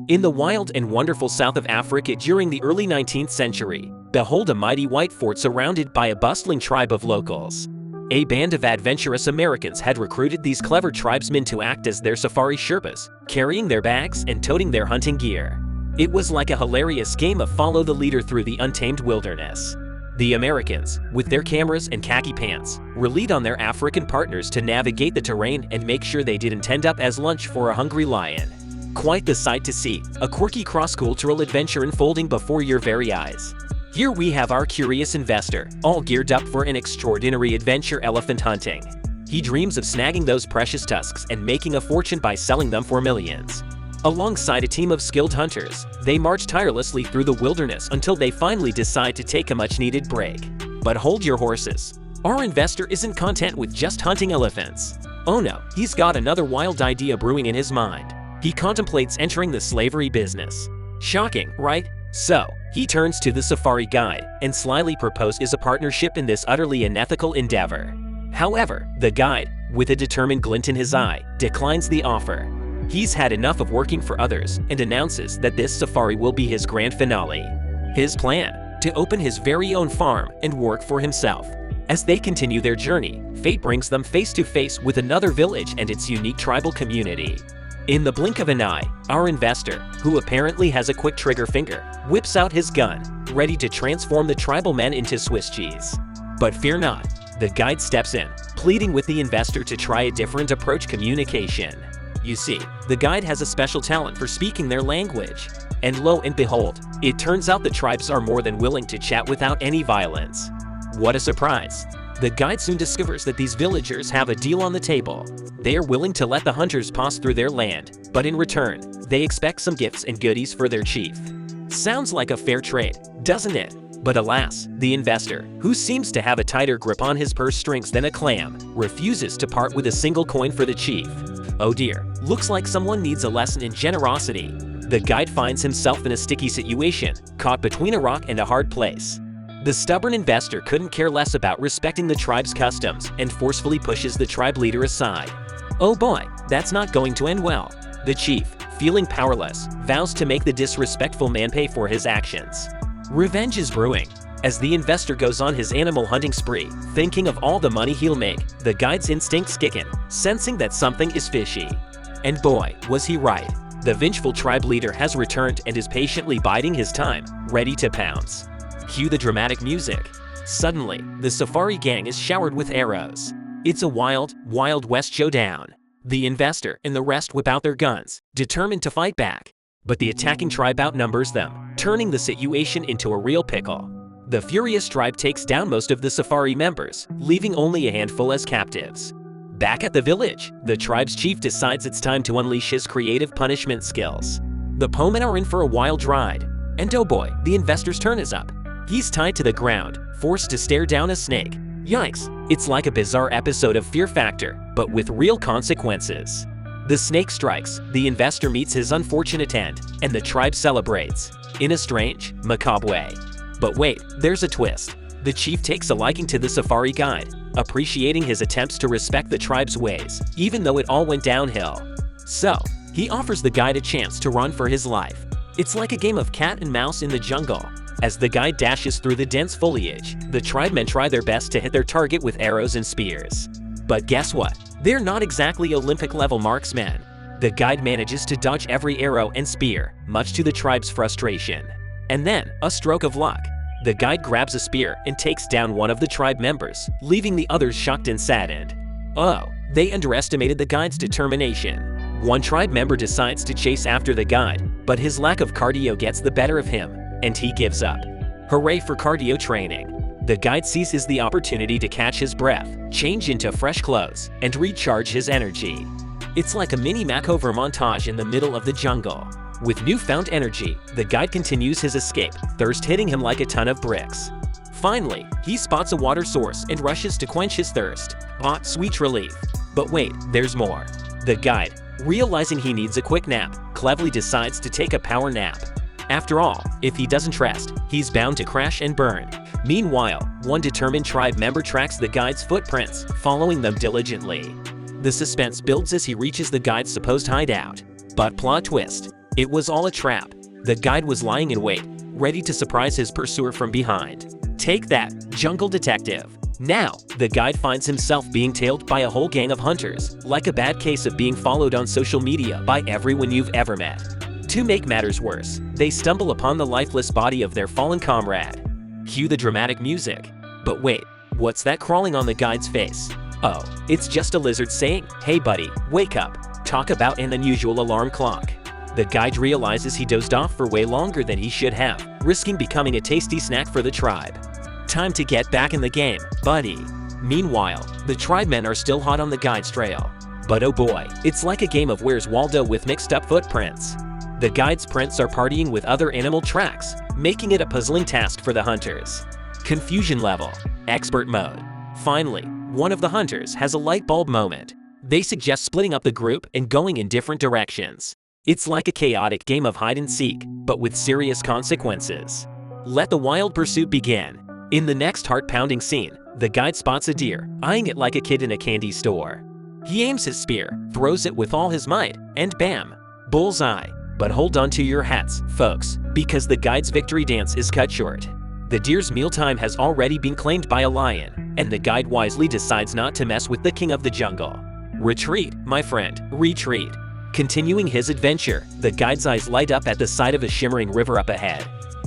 In the wild and wonderful south of Africa during the early 19th century, behold a mighty white fort surrounded by a bustling tribe of locals. A band of adventurous Americans had recruited these clever tribesmen to act as their safari Sherpas, carrying their bags and toting their hunting gear. It was like a hilarious game of follow the leader through the untamed wilderness. The Americans, with their cameras and khaki pants, relied on their African partners to navigate the terrain and make sure they didn't end up as lunch for a hungry lion. Quite the sight to see, a quirky cross-cultural adventure unfolding before your very eyes. Here we have our curious investor, all geared up for an extraordinary adventure elephant hunting. He dreams of snagging those precious tusks and making a fortune by selling them for millions. Alongside a team of skilled hunters, they march tirelessly through the wilderness until they finally decide to take a much-needed break. But hold your horses. Our investor isn't content with just hunting elephants. Oh no, he's got another wild idea brewing in his mind. He contemplates entering the slavery business. Shocking, right? So, he turns to the safari guide and slyly proposes a partnership in this utterly unethical endeavor. However, the guide, with a determined glint in his eye, declines the offer. He's had enough of working for others and announces that this safari will be his grand finale. His plan? To open his very own farm and work for himself. As they continue their journey, fate brings them face to face with another village and its unique tribal community. In the blink of an eye, our investor, who apparently has a quick trigger finger, whips out his gun, ready to transform the tribal men into Swiss cheese. But fear not, the guide steps in, pleading with the investor to try a different approach: communication. You see, the guide has a special talent for speaking their language. And lo and behold, it turns out the tribes are more than willing to chat without any violence. What a surprise! The guide soon discovers that these villagers have a deal on the table. They are willing to let the hunters pass through their land, but in return, they expect some gifts and goodies for their chief. Sounds like a fair trade, doesn't it? But alas, the investor, who seems to have a tighter grip on his purse strings than a clam, refuses to part with a single coin for the chief. Oh dear, looks like someone needs a lesson in generosity. The guide finds himself in a sticky situation, caught between a rock and a hard place. The stubborn investor couldn't care less about respecting the tribe's customs and forcefully pushes the tribe leader aside. Oh boy, that's not going to end well. The chief, feeling powerless, vows to make the disrespectful man pay for his actions. Revenge is brewing. As the investor goes on his animal hunting spree, thinking of all the money he'll make, the guide's instincts kick in, sensing that something is fishy. And boy, was he right. The vengeful tribe leader has returned and is patiently biding his time, ready to pounce. Cue the dramatic music. Suddenly, the safari gang is showered with arrows. It's a wild, Wild West showdown. The investor and the rest whip out their guns, determined to fight back. But the attacking tribe outnumbers them, turning the situation into a real pickle. The furious tribe takes down most of the safari members, leaving only a handful as captives. Back at the village, the tribe's chief decides it's time to unleash his creative punishment skills. The Pomen are in for a wild ride. And oh boy, the investor's turn is up. He's tied to the ground, forced to stare down a snake. Yikes, it's like a bizarre episode of Fear Factor, but with real consequences. The snake strikes, the investor meets his unfortunate end, and the tribe celebrates, in a strange, macabre way. But wait, there's a twist. The chief takes a liking to the safari guide, appreciating his attempts to respect the tribe's ways, even though it all went downhill. So, he offers the guide a chance to run for his life. It's like a game of cat and mouse in the jungle. As the guide dashes through the dense foliage, the tribemen try their best to hit their target with arrows and spears. But guess what? They're not exactly Olympic-level marksmen. The guide manages to dodge every arrow and spear, much to the tribe's frustration. And then, a stroke of luck. The guide grabs a spear and takes down one of the tribe members, leaving the others shocked and saddened. Oh, they underestimated the guide's determination. One tribe member decides to chase after the guide, but his lack of cardio gets the better of him, and he gives up. Hooray for cardio training! The guide seizes the opportunity to catch his breath, change into fresh clothes, and recharge his energy. It's like a mini makeover montage in the middle of the jungle. With newfound energy, the guide continues his escape, thirst hitting him like a ton of bricks. Finally, he spots a water source and rushes to quench his thirst. Ah, sweet relief. But wait, there's more. The guide, realizing he needs a quick nap, cleverly decides to take a power nap. After all, if he doesn't rest, he's bound to crash and burn. Meanwhile, one determined tribe member tracks the guide's footprints, following them diligently. The suspense builds as he reaches the guide's supposed hideout. But plot twist, It was all a trap. The guide was lying in wait, ready to surprise his pursuer from behind. Take that, jungle detective. Now, the guide finds himself being tailed by a whole gang of hunters, like a bad case of being followed on social media by everyone you've ever met. To make matters worse, they stumble upon the lifeless body of their fallen comrade. Cue the dramatic music. But wait, what's that crawling on the guide's face? Oh, it's just a lizard saying, "Hey buddy, wake up." Talk about an unusual alarm clock. The guide realizes he dozed off for way longer than he should have, risking becoming a tasty snack for the tribe. Time to get back in the game, buddy. Meanwhile, the tribesmen are still hot on the guide's trail. But oh boy, it's like a game of Where's Waldo with mixed up footprints. The guide's prints are partying with other animal tracks, making it a puzzling task for the hunters. Confusion level, expert mode. Finally, one of the hunters has a light bulb moment. They suggest splitting up the group and going in different directions. It's like a chaotic game of hide and seek, but with serious consequences. Let the wild pursuit begin. In the next heart-pounding scene, the guide spots a deer, eyeing it like a kid in a candy store. He aims his spear, throws it with all his might, and bam! Bullseye. But hold on to your hats, folks, because the guide's victory dance is cut short. The deer's mealtime has already been claimed by a lion, and the guide wisely decides not to mess with the king of the jungle. Retreat, my friend, retreat. Continuing his adventure, the guide's eyes light up at the sight of a shimmering river up ahead.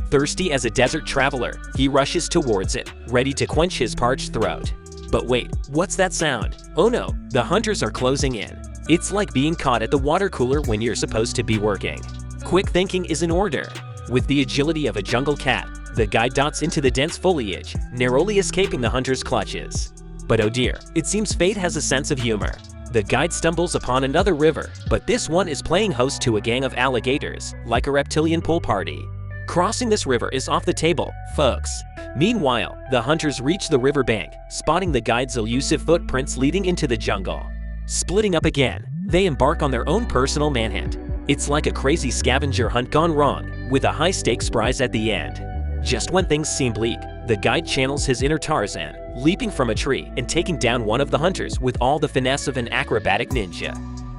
Thirsty as a desert traveler, he rushes towards it, ready to quench his parched throat. But wait, what's that sound? Oh no, the hunters are closing in. It's like being caught at the water cooler when you're supposed to be working. Quick thinking is in order. With the agility of a jungle cat, the guide dots into the dense foliage, narrowly escaping the hunter's clutches. But oh dear, it seems fate has a sense of humor. The guide stumbles upon another river, but this one is playing host to a gang of alligators, like a reptilian pool party. Crossing this river is off the table, folks. Meanwhile, the hunters reach the riverbank, spotting the guide's elusive footprints leading into the jungle. Splitting up again, they embark on their own personal manhunt. It's like a crazy scavenger hunt gone wrong, with a high-stakes prize at the end. Just when things seem bleak, the guide channels his inner Tarzan, leaping from a tree and taking down one of the hunters with all the finesse of an acrobatic ninja.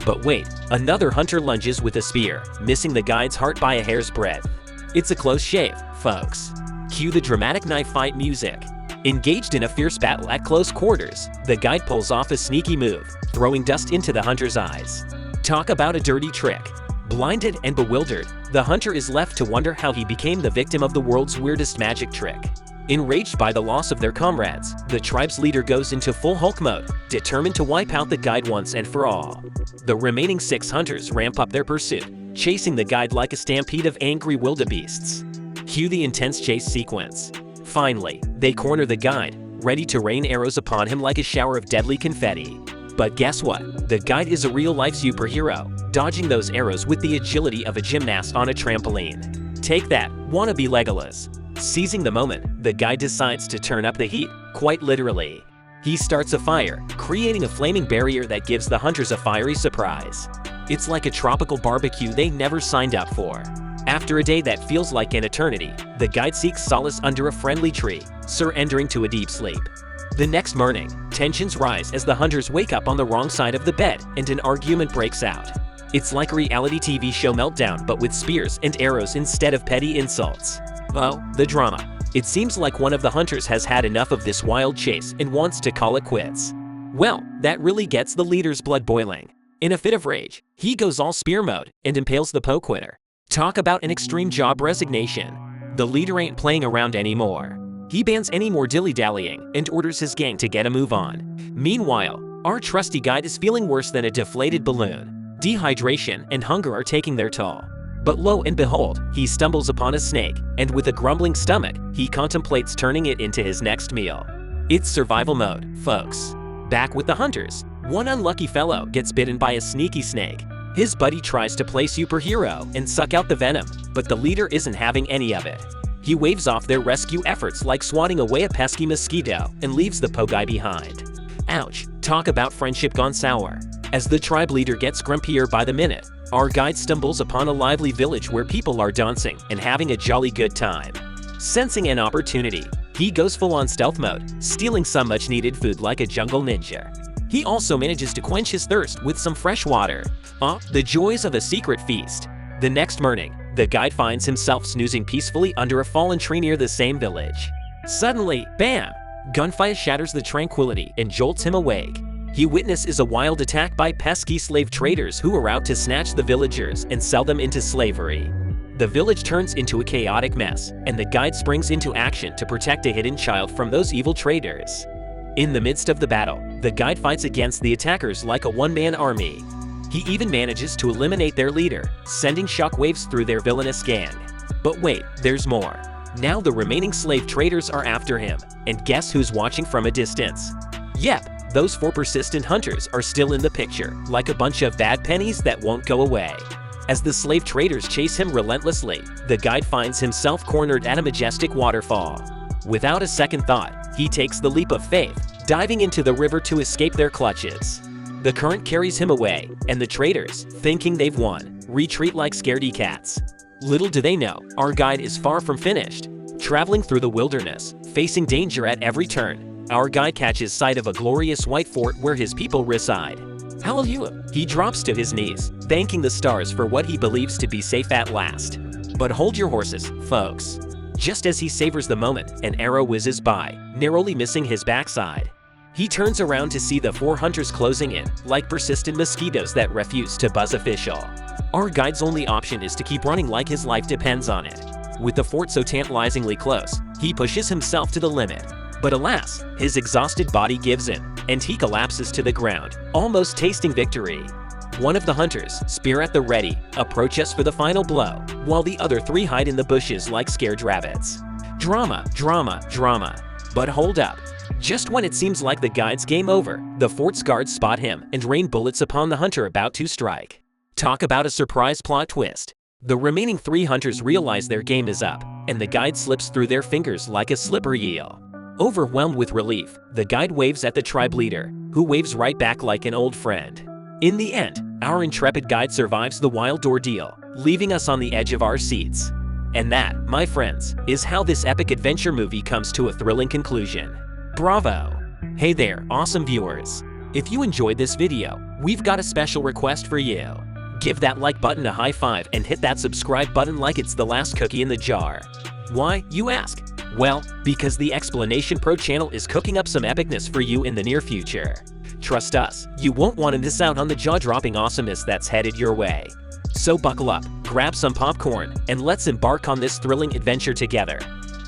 But wait, another hunter lunges with a spear, missing the guide's heart by a hair's breadth. It's a close shave, folks. Cue the dramatic knife fight music. Engaged in a fierce battle at close quarters, the guide pulls off a sneaky move, throwing dust into the hunter's eyes. Talk about a dirty trick. Blinded and bewildered, the hunter is left to wonder how he became the victim of the world's weirdest magic trick. Enraged by the loss of their comrades, the tribe's leader goes into full Hulk mode, determined to wipe out the guide once and for all. The remaining 6 hunters ramp up their pursuit, chasing the guide like a stampede of angry wildebeests. Cue the intense chase sequence. Finally, they corner the guide, ready to rain arrows upon him like a shower of deadly confetti. But guess what? The guide is a real-life superhero, dodging those arrows with the agility of a gymnast on a trampoline. Take that, wannabe Legolas. Seizing the moment, the guide decides to turn up the heat, quite literally. He starts a fire, creating a flaming barrier that gives the hunters a fiery surprise. It's like a tropical barbecue they never signed up for. After a day that feels like an eternity, the guide seeks solace under a friendly tree, surrendering to a deep sleep. The next morning, tensions rise as the hunters wake up on the wrong side of the bed and an argument breaks out. It's like a reality TV show meltdown but with spears and arrows instead of petty insults. Oh, the drama. It seems like one of the hunters has had enough of this wild chase and wants to call it quits. Well, that really gets the leader's blood boiling. In a fit of rage, he goes all spear mode and impales the quitter. Talk about an extreme job resignation. The leader ain't playing around anymore. He bans any more dilly-dallying and orders his gang to get a move on. Meanwhile, our trusty guide is feeling worse than a deflated balloon. Dehydration and hunger are taking their toll. But lo and behold, he stumbles upon a snake, and with a grumbling stomach, he contemplates turning it into his next meal. It's survival mode, folks. Back with the hunters, one unlucky fellow gets bitten by a sneaky snake. His buddy tries to play superhero and suck out the venom, but the leader isn't having any of it. He waves off their rescue efforts like swatting away a pesky mosquito and leaves the po guy behind. Ouch, talk about friendship gone sour. As the tribe leader gets grumpier by the minute, our guide stumbles upon a lively village where people are dancing and having a jolly good time. Sensing an opportunity, he goes full-on stealth mode, stealing some much-needed food like a jungle ninja. He also manages to quench his thirst with some fresh water. The joys of a secret feast. The next morning, the guide finds himself snoozing peacefully under a fallen tree near the same village. Suddenly, bam! Gunfire shatters the tranquility and jolts him awake. He witnesses a wild attack by pesky slave traders who are out to snatch the villagers and sell them into slavery. The village turns into a chaotic mess, and the guide springs into action to protect a hidden child from those evil traders. In the midst of the battle, the guide fights against the attackers like a one-man army. He even manages to eliminate their leader, sending shockwaves through their villainous gang. But wait, there's more. Now the remaining slave traders are after him, and guess who's watching from a distance? Yep, those 4 persistent hunters are still in the picture, like a bunch of bad pennies that won't go away. As the slave traders chase him relentlessly, the guide finds himself cornered at a majestic waterfall. Without a second thought, he takes the leap of faith, diving into the river to escape their clutches. The current carries him away, and the traders, thinking they've won, retreat like scaredy cats. Little do they know, our guide is far from finished. Traveling through the wilderness, facing danger at every turn, our guide catches sight of a glorious white fort where his people reside. Hallelujah! He drops to his knees, thanking the stars for what he believes to be safe at last. But hold your horses, folks. Just as he savors the moment, an arrow whizzes by, narrowly missing his backside. He turns around to see the 4 hunters closing in, like persistent mosquitoes that refuse to buzz official. Our guide's only option is to keep running like his life depends on it. With the fort so tantalizingly close, he pushes himself to the limit. But alas, his exhausted body gives in, and he collapses to the ground, almost tasting victory. One of the hunters, spear at the ready, approaches for the final blow, while the other 3 hide in the bushes like scared rabbits. Drama, drama, drama. But hold up. Just when it seems like the guide's game over, the fort's guards spot him and rain bullets upon the hunter about to strike. Talk about a surprise plot twist. The remaining 3 hunters realize their game is up, and the guide slips through their fingers like a slippery eel. Overwhelmed with relief, the guide waves at the tribe leader, who waves right back like an old friend. In the end, our intrepid guide survives the wild ordeal, leaving us on the edge of our seats. And that, my friends, is how this epic adventure movie comes to a thrilling conclusion. Bravo! Hey there, awesome viewers! If you enjoyed this video, we've got a special request for you. Give that like button a high five and hit that subscribe button like it's the last cookie in the jar. Why, you ask? Well, because the Explanation Pro channel is cooking up some epicness for you in the near future. Trust us, you won't want to miss out on the jaw-dropping awesomeness that's headed your way. So buckle up, grab some popcorn, and let's embark on this thrilling adventure together.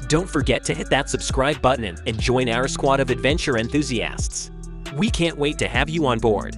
Don't forget to hit that subscribe button and join our squad of adventure enthusiasts. We can't wait to have you on board.